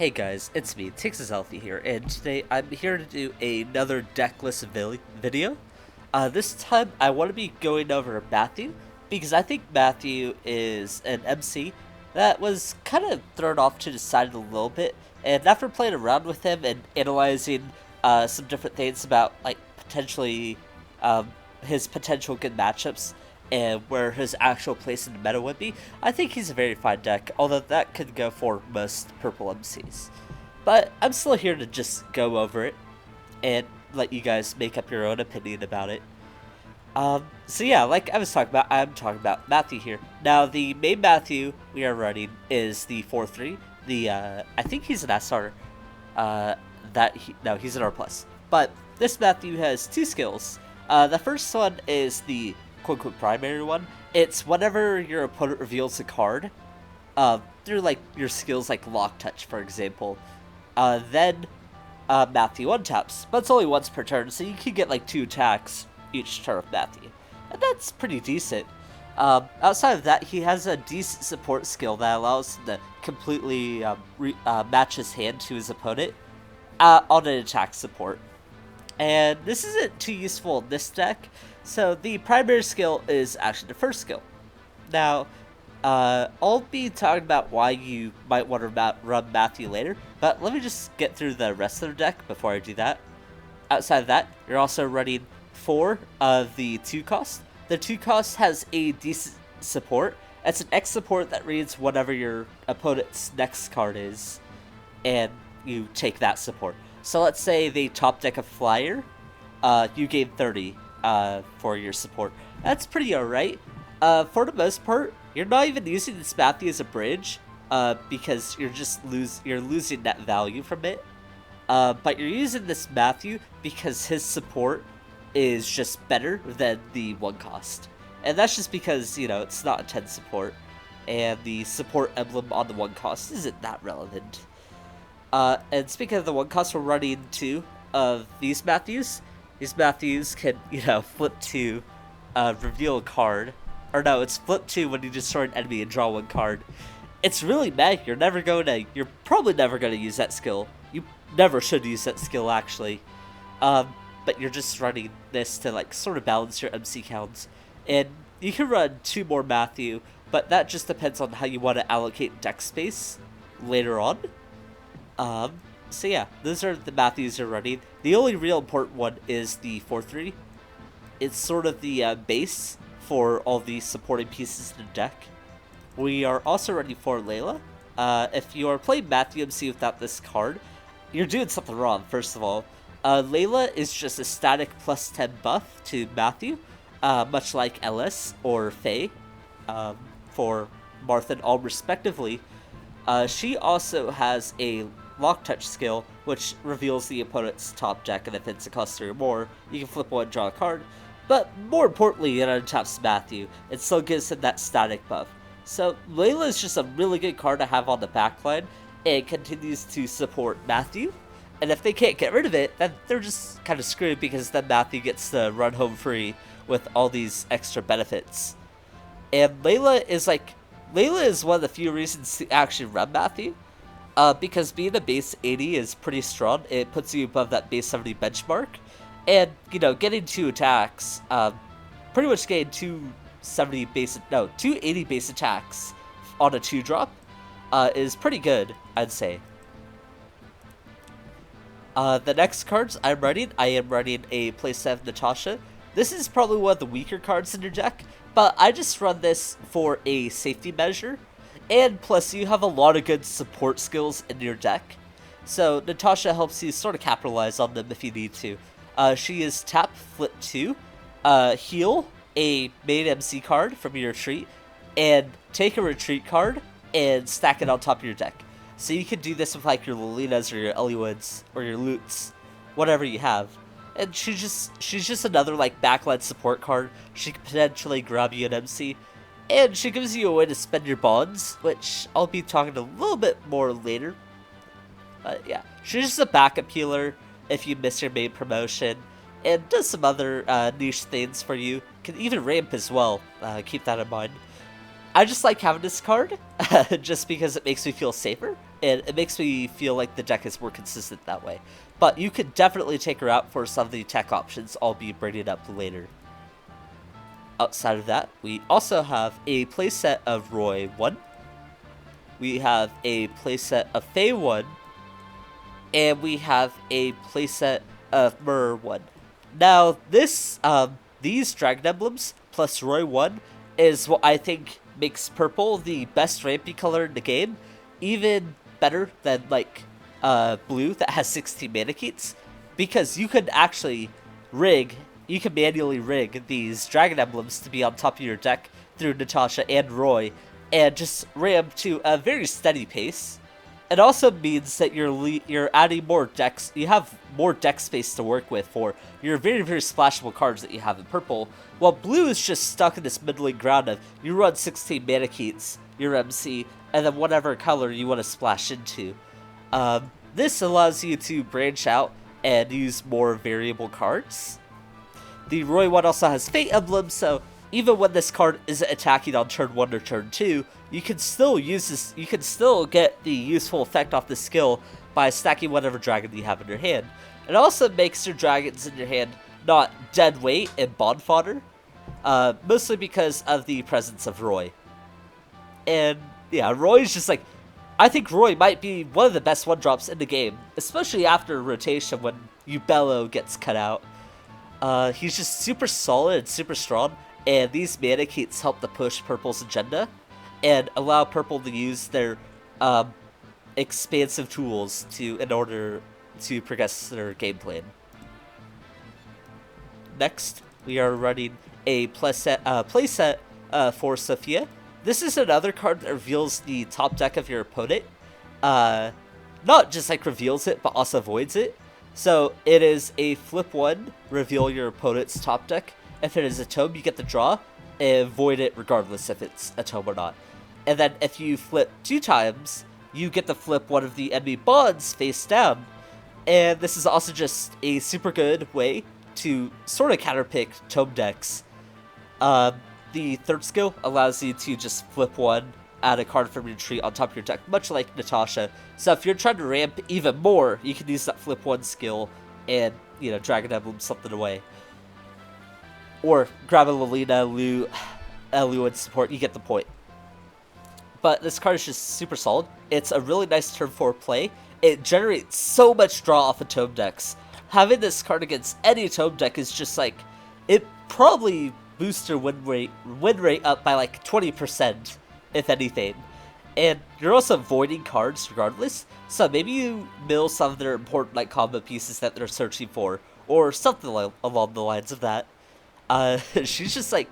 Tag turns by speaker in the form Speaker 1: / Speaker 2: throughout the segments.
Speaker 1: Hey guys, it's me, Azelfie here, and today I'm here to do another Decklist video. This time I want to be going over Matthew, because I think Matthew is an MC that was kind of thrown off to the side a little bit, and after playing around with him and analyzing some different things about, like, potentially his potential good matchups, and where his actual place in the meta would be, I think he's a very fine deck, although that could go for most purple MCs. But I'm still here to just go over it and let you guys make up your own opinion about it. So yeah, like I was talking about, I'm talking about Matthew here. Now, the main Matthew we are running is the 4-3. I think he's an SR. No, he's an R+. But this Matthew has two skills. The first one is the quote-unquote primary one. It's whenever your opponent reveals a card, through like your skills like Lock Touch, for example, then Matthew untaps. But it's only once per turn, so you can get like 2 attacks each turn of Matthew. And that's pretty decent. Outside of that, he has a decent support skill that allows him to completely match his hand to his opponent on an attack support. And this isn't too useful in this deck, so the primary skill is actually the first skill. Now, I'll be talking about why you might want to run Matthew later, but let me just get through the rest of the deck before I do that. Outside of that, you're also running 4 of the 2 cost. The 2 cost has a decent support. It's an X support that reads whatever your opponent's next card is, and you take that support. So let's say they top deck a flyer, you gain 30 for your support. That's pretty alright. For the most part, you're not even using this Matthew as a bridge, because you're losing net value from it. But you're using this Matthew because his support is just better than the 1 cost. And that's just because, you know, it's not a 10 support, and the support emblem on the 1 cost isn't that relevant. And speaking of the 1 cost, we're running 2 of these Matthews. These Matthews can, you know, flip to reveal a card. Or no, it's flip 2 when you destroy an enemy and draw 1 card. It's really meh. You're probably never going to use that skill. You never should use that skill, actually. But you're just running this to, like, sort of balance your MC counts. And you can run 2 more Matthew, but that just depends on how you want to allocate deck space later on. So yeah, those are the Matthews you're running. The only real important one is the 4-3. It's sort of the base for all the supporting pieces in the deck. We are also running for Layla. If you are playing Matthew MC without this card, you're doing something wrong, first of all. Layla is just a static plus 10 buff to Matthew, much like Elice or Faye, for Martha and all respectively. She also has a Lock Touch skill, which reveals the opponent's top deck, and if it's a cost 3 or more, you can flip 1 and draw a card. But more importantly, it untaps Matthew. It still gives him that static buff. So Layla is just a really good card to have on the backline, and continues to support Matthew. And if they can't get rid of it, then they're just kind of screwed, because then Matthew gets to run home free with all these extra benefits. And Layla is one of the few reasons to actually run Matthew. Because being a base 80 is pretty strong. It puts you above that base 70 benchmark. And, you know, getting 2 attacks, pretty much getting 280 base attacks on a 2-drop, is pretty good, I'd say. The next cards I am running a playset Natasha. This is probably one of the weaker cards in your deck, but I just run this for a safety measure. And plus, you have a lot of good support skills in your deck. So Natasha helps you sort of capitalize on them if you need to. She is tap, flip 2, heal a main MC card from your retreat, and take a retreat card and stack it on top of your deck. So you can do this with like your Lolitas or your Ellywoods or your Lutes, whatever you have. And she's just another like backline support card. She can potentially grab you an MC. And she gives you a way to spend your bonds, which I'll be talking a little bit more later. But yeah, she's just a backup healer if you miss your main promotion, and does some other niche things for you. Can even ramp as well, keep that in mind. I just like having this card, just because it makes me feel safer, and it makes me feel like the deck is more consistent that way. But you could definitely take her out for some of the tech options I'll be bringing up later. Outside of that, we also have a playset of Roy 1. We have a playset of Faye 1. And we have a playset of Myrrh 1. Now, these Dragon Emblems plus Roy 1 is what I think makes purple the best rampy color in the game, even better than like blue that has 16 mana keys, because you could actually manually rig these Dragon Emblems to be on top of your deck through Natasha and Roy, and just ram to a very steady pace. It also means that you're adding more decks. You have more deck space to work with for your very, very splashable cards that you have in purple. While blue is just stuck in this middling ground of you run 16 mana keys, your MC, and then whatever color you want to splash into. This allows you to branch out and use more variable cards. The Roy one also has Fate Emblem, so even when this card isn't attacking on turn 1 or turn 2, you can still use this. You can still get the useful effect off the skill by stacking whatever dragon you have in your hand. It also makes your dragons in your hand not dead weight and bond fodder, mostly because of the presence of Roy. And yeah, Roy's just like, I think Roy might be one of the best 1-drops in the game, especially after rotation when Ubello gets cut out. He's just super solid and super strong, and these mana keys help to push purple's agenda and allow purple to use their expansive tools in order to progress their game plan. Next, we are running a playset for Sophia. This is another card that reveals the top deck of your opponent. Not just like reveals it, but also voids it. So it is a flip 1, reveal your opponent's top deck. If it is a tome, you get the draw, and void it regardless if it's a tome or not. And then if you flip 2 times, you get to flip one of the enemy bonds face down. And this is also just a super good way to sort of counterpick tome decks. The third skill allows you to just flip 1, add a card from your tree on top of your deck, much like Natasha. So if you're trying to ramp even more, you can use that flip 1 skill and, Dragon Emblem something away. Or grab a Lolina, Lu, and support, you get the point. But this card is just super solid. It's a really nice turn 4 play. It generates so much draw off of tome decks. Having this card against any tome deck is just like, it probably boosts your win rate up by like 20%, if anything. And you're also voiding cards regardless, so maybe you mill some of their important like combo pieces that they're searching for, or something along the lines of that. She's just like,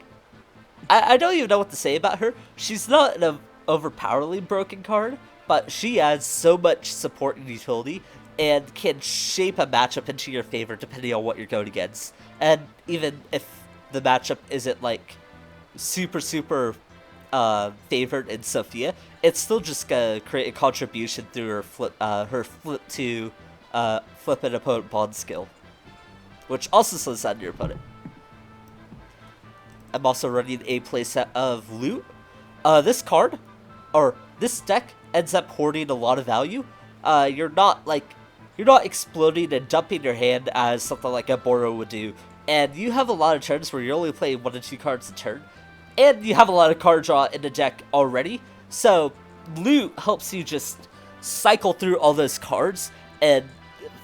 Speaker 1: I don't even know what to say about her. She's not an overpoweringly broken card, but she adds so much support and utility, and can shape a matchup into your favor depending on what you're going against. And even if the matchup isn't like super favored in Sophia, it's still just gonna create a contribution through her flip to flip an opponent bond skill, which also slows down your opponent. I'm also running a playset of Loot. This deck ends up hoarding a lot of value. You're not exploding and dumping your hand as something like a Boro would do, and you have a lot of turns where you're only playing 1 to 2 cards a turn, and you have a lot of card draw in the deck already. So Loot helps you just cycle through all those cards and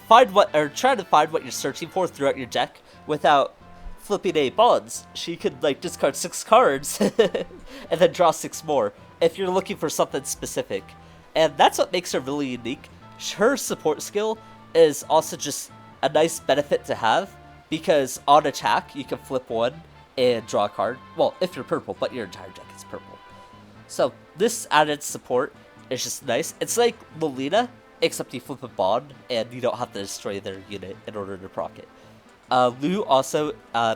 Speaker 1: try to find what you're searching for throughout your deck without flipping 8 bonds. She could discard 6 cards and then draw 6 more if you're looking for something specific. And that's what makes her really unique. Her support skill is also just a nice benefit to have, because on attack you can flip 1 and draw a card. Well, if you're purple, but your entire deck is purple. So this added support is just nice. It's like Lolina, except you flip a bond and you don't have to destroy their unit in order to proc it. Lu also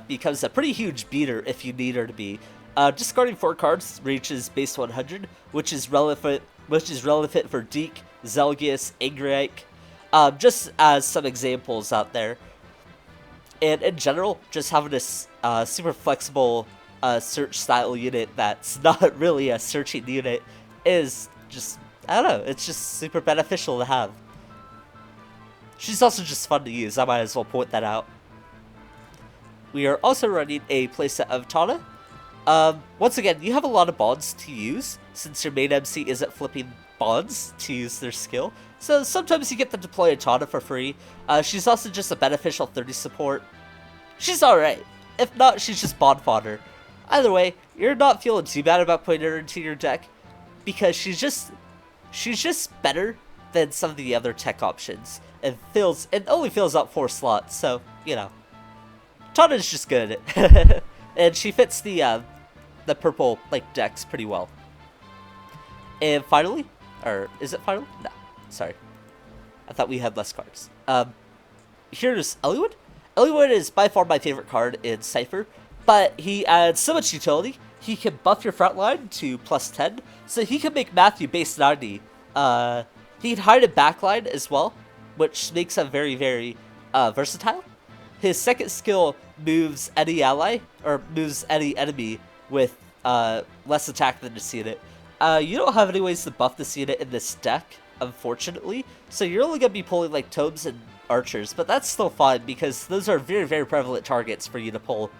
Speaker 1: becomes a pretty huge beater if you need her to be. Discarding 4 cards reaches base 100, which is relevant for Deke, Zelgius, Angryike, just as some examples out there. And in general, just having this super flexible search style unit that's not really a searching unit is just, I don't know, it's just super beneficial to have. She's also just fun to use, I might as well point that out. We are also running a playset of Tana. Once again, you have a lot of bonds to use, since your main MC isn't flipping bonds to use their skill. So sometimes you get to deploy a Tana for free. She's also just a beneficial 30 support. She's alright. If not, she's just bond fodder. Either way, you're not feeling too bad about putting her into your deck, because she's just better than some of the other tech options. It only fills up 4 slots, so, you know. Tana's just good. And she fits the purple, like, decks pretty well. And finally, or is it finally? No, sorry. I thought we had less cards. Here's Elice. Elice is by far my favorite card in Cipher, but he adds so much utility. He can buff your front line to +10, so he can make Matthew base 90. He can hide a backline as well, which makes him very, very versatile. His second skill moves any ally, or moves any enemy with less attack than this unit. You don't have any ways to buff this unit in this deck, unfortunately, so you're only going to be pulling like tomes and archers, but that's still fine because those are very, very prevalent targets for you to pull.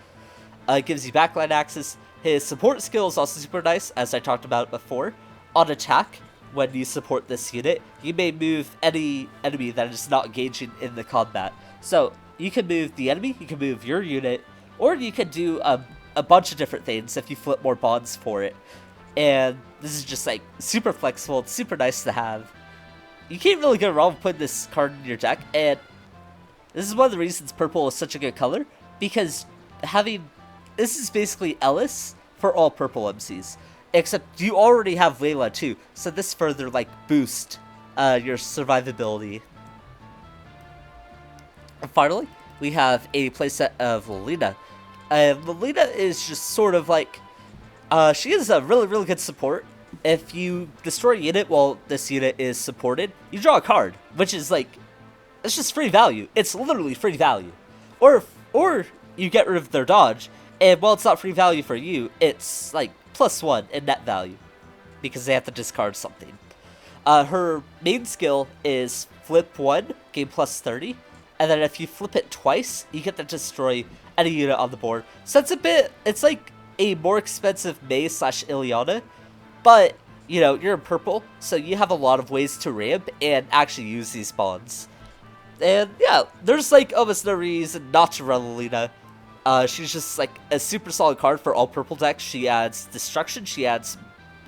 Speaker 1: It gives you backline access. His support skill is also super nice, as I talked about before. On attack, when you support this unit, you may move any enemy that is not engaging in the combat. So you can move the enemy, you can move your unit, or you can do a bunch of different things if you flip more bonds for it. And this is just like super flexible, it's super nice to have. You can't really go wrong with putting this card in your deck, and this is one of the reasons purple is such a good color, because this is basically Elice for all purple MCs. Except you already have Layla too, so this further like boosts your survivability. And finally, we have a playset of Lolita. Lolita is just sort of like, she is a really, really good support. If you destroy a unit while this unit is supported, you draw a card, which is like, it's just free value. It's literally free value. Or you get rid of their dodge, and while it's not free value for you, it's like +1 in net value, because they have to discard something. Her main skill is flip 1, gain +30, and then if you flip it twice, you get to destroy any unit on the board. So it's like a more expensive Mei/Ileana, but, you know, you're in purple, so you have a lot of ways to ramp and actually use these bonds. And yeah, there's like almost no reason not to run Lolita. She's just like a super solid card for all purple decks. She adds destruction, she adds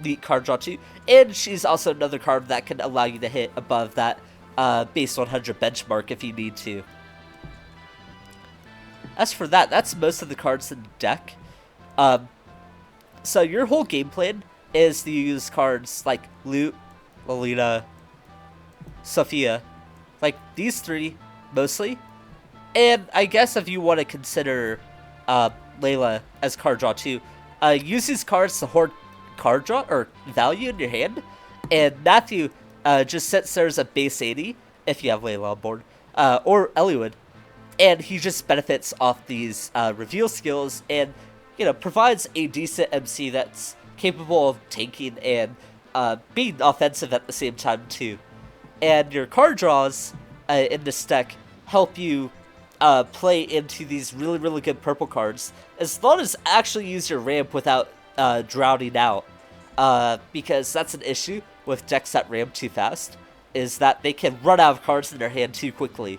Speaker 1: neat card draw too, and she's also another card that can allow you to hit above that base 100 benchmark if you need to. As for that, that's most of the cards in the deck. So your whole game plan is to use cards like Loot, Lolita, Sophia, like these 3 mostly. And I guess if you want to consider Layla as card draw too, use these cards to hoard card draw or value in your hand. And Matthew just sits there as a base 80 if you have Layla on board, or Elice, and he just benefits off these reveal skills and, you know, provides a decent MC that's capable of tanking and being offensive at the same time too. And your card draws in this deck help you play into these really, really good purple cards, as long as actually use your ramp without drowning out, because that's an issue with decks that ramp too fast, is that they can run out of cards in their hand too quickly.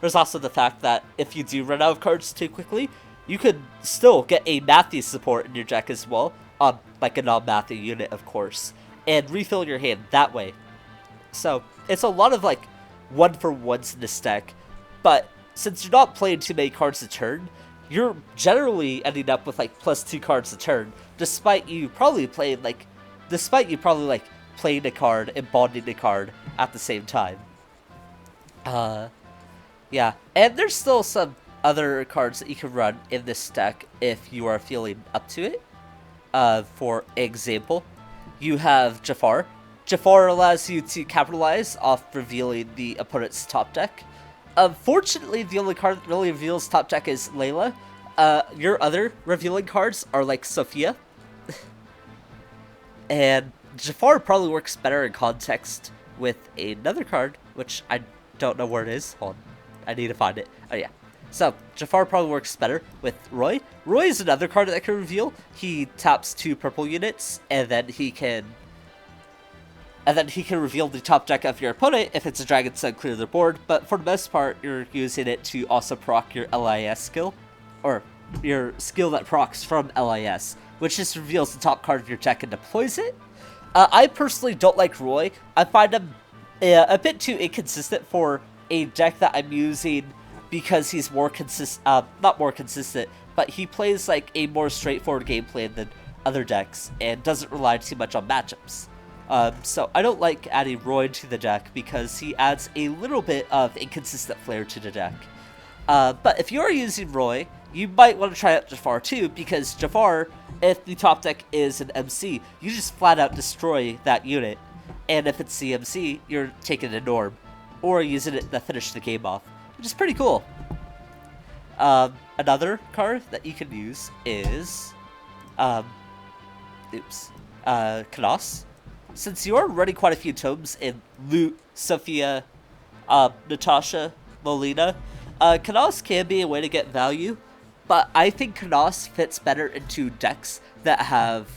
Speaker 1: There's also the fact that if you do run out of cards too quickly, you could still get a Matthew support in your deck as well, on like a non-Matthew unit of course, and refill your hand that way. So it's a lot of like 1-for-1s in this deck, but since you're not playing too many cards a turn, you're generally ending up with like +2 cards a turn, despite you probably playing a card and bonding a card at the same time. Yeah, and there's still some other cards that you can run in this deck if you are feeling up to it. For example, you have Jafar. Jafar allows you to capitalize off revealing the opponent's top deck. Unfortunately, the only card that really reveals top deck is Layla. Your other revealing cards are like Sophia, and Jafar probably works better in context with another card, which I don't know where it is. Hold on, I need to find it. Oh yeah. So Jafar probably works better with Roy. Roy is another card that can reveal. He taps 2 purple units, and then he can reveal the top deck of your opponent if it's a Dragon Sun, clear the board. But for the most part, you're using it to also proc your LIS skill, or your skill that procs from LIS, which just reveals the top card of your deck and deploys it. I personally don't like Roy. I find him a bit too inconsistent for a deck that I'm using, because he's more not more consistent, but he plays like a more straightforward game plan than other decks and doesn't rely too much on matchups. So I don't like adding Roy to the deck because he adds a little bit of inconsistent flair to the deck. But if you're using Roy, you might want to try out Jafar too, because Jafar, if the top deck is an MC, you just flat out destroy that unit. And if it's CMC, you're taking a Norm, or using it to finish the game off, which is pretty cool. Another card that you can use is, Kanos. Since you are running quite a few tomes in Loot, Sophia, Natasha, Molina, Kanos can be a way to get value, but I think Kanos fits better into decks that have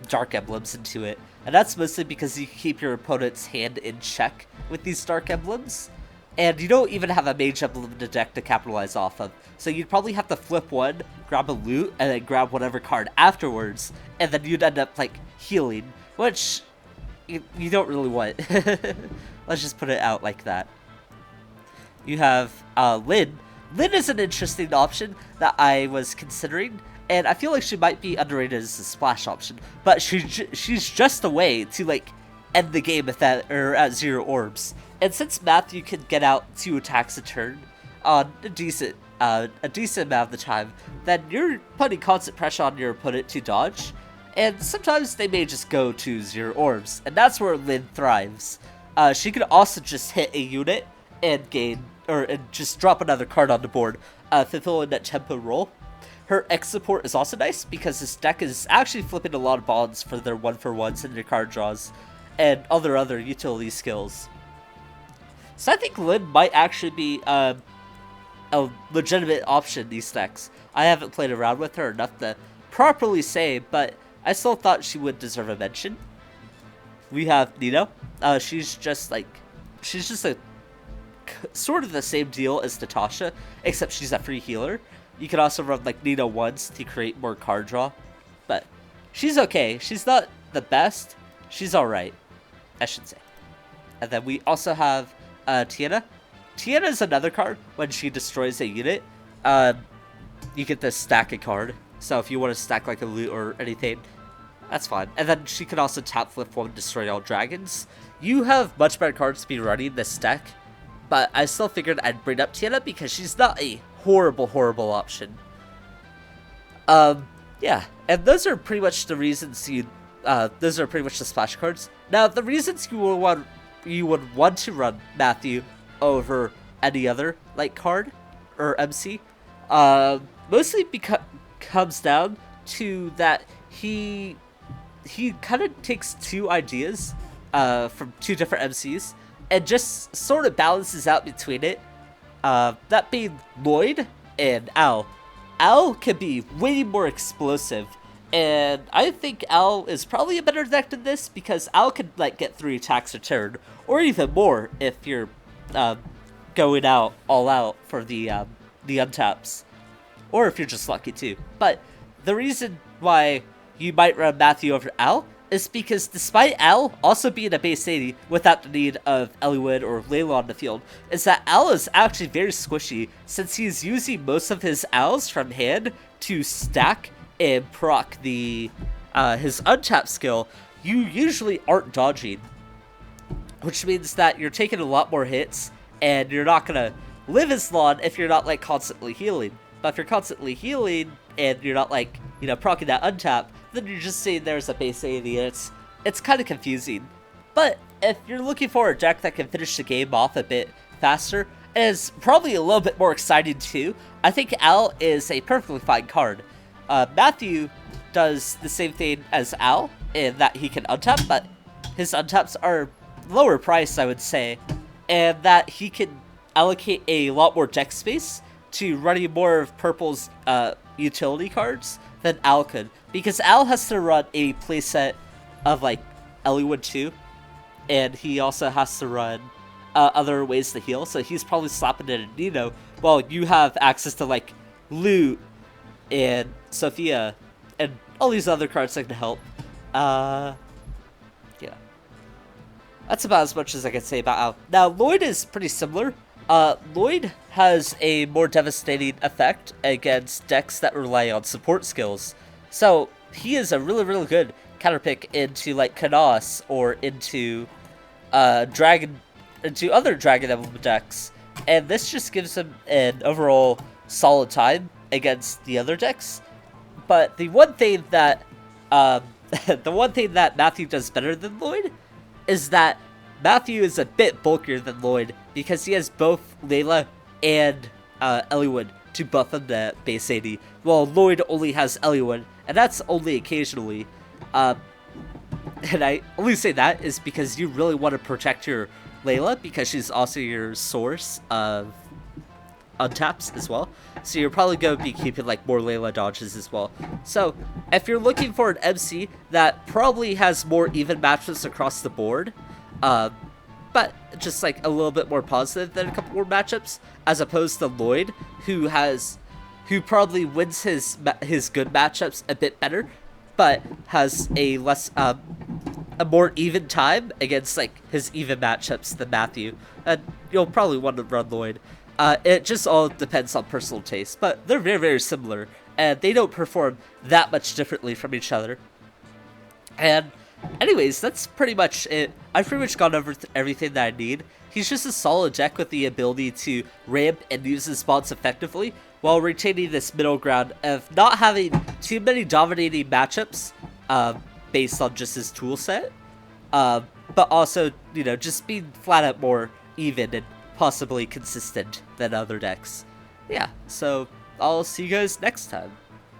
Speaker 1: Dark Emblems into it. And that's mostly because you keep your opponent's hand in check with these Dark Emblems, and you don't even have a Mage Emblem in the deck to capitalize off of. So you'd probably have to flip one, grab a loot, and then grab whatever card afterwards, and then you'd end up, like, healing, which you don't really want. Let's just put it out like that. You have Lynn. Lynn is an interesting option that I was considering, and I feel like she might be underrated as a splash option, but she's just a way to, like, end the game at 0 orbs. And since Matthew can get out 2 attacks a turn on a decent amount of the time, then you're putting constant pressure on your opponent to dodge, and sometimes they may just go to 0 orbs, and that's where Lynn thrives. She can also just hit a unit and just drop another card on the board, fulfilling that tempo roll. Her X support is also nice because this deck is actually flipping a lot of bonds for their 1-for-1s and their card draws, and all their other utility skills. So I think Lynn might actually be a legitimate option in these decks. I haven't played around with her enough to properly say, but I still thought she would deserve a mention. We have Nino. She's just a sort of the same deal as Natasha, except she's a free healer. You can also run like Nino once to create more card draw, but she's okay. She's not the best. She's alright, I should say. And then we also have Tiana. Tiana is another card. When she destroys a unit, you get this stack a card. So if you want to stack like a loot or anything, that's fine. And then she can also tap flip one, destroy all dragons. You have much better cards to be running this deck, but I still figured I'd bring up Tiana because she's not a horrible option. Yeah, and those are pretty much the reasons those are pretty much the splash cards. Now, the reasons you would want to run Matthew over any other like card or MC, mostly comes down to that he kind of takes 2 ideas from 2 different MCs and just sort of balances out between it. That being Lloyd and Al. Al can be way more explosive, and I think Al is probably a better deck than this because Al can like get 3 attacks a turn, or even more if you're going all out for the untaps, or if you're just lucky too. But the reason why you might run Matthew over Al is because despite Al also being a base 80 without the need of Eliwood or Layla on the field, is that Al is actually very squishy since he's using most of his Als from hand to stack and proc his untap skill. You usually aren't dodging, which means that you're taking a lot more hits and you're not gonna live as long if you're not like constantly healing. But if you're constantly healing and you're not like, proccing that untap, then you're just saying there's a base 80, and it's kind of confusing. But if you're looking for a deck that can finish the game off a bit faster, is probably a little bit more exciting too. I think Al is a perfectly fine card. Matthew does the same thing as Al in that he can untap, but his untaps are lower priced, I would say, and that he can allocate a lot more deck space to running more of Purple's utility cards than Al could, because Al has to run a playset of like Eliwood 2, and he also has to run other ways to heal, so he's probably slapping it in Nino, while you have access to like Loot and Sophia and all these other cards that can help. Yeah. That's about as much as I can say about Al. Now, Lloyd is pretty similar. Lloyd has a more devastating effect against decks that rely on support skills. So, he is a really, really good counter pick into like Kanos or into into other Dragon Emblem decks. And this just gives him an overall solid time against the other decks. But the one thing that Matthew does better than Lloyd is that Matthew is a bit bulkier than Lloyd because he has both Layla and Eliwood to buff him to base 80, while Lloyd only has Eliwood, and that's only occasionally. And I only say that is because you really want to protect your Layla because she's also your source of untaps as well. So you're probably going to be keeping like more Layla dodges as well. So if you're looking for an MC that probably has more even matchups across the board, but just like a little bit more positive than a couple more matchups, as opposed to Lloyd, who probably wins his good matchups a bit better, but has a more even time against like his even matchups than Matthew, and you'll probably want to run Lloyd. It just all depends on personal taste, but they're very, very similar, and they don't perform that much differently from each other. And anyways, that's pretty much it. I've pretty much gone over everything that I need. He's just a solid deck with the ability to ramp and use his spots effectively, while retaining this middle ground of not having too many dominating matchups based on just his tool set, but also, you know, just being flat out more even and possibly consistent than other decks. Yeah, so I'll see you guys next time.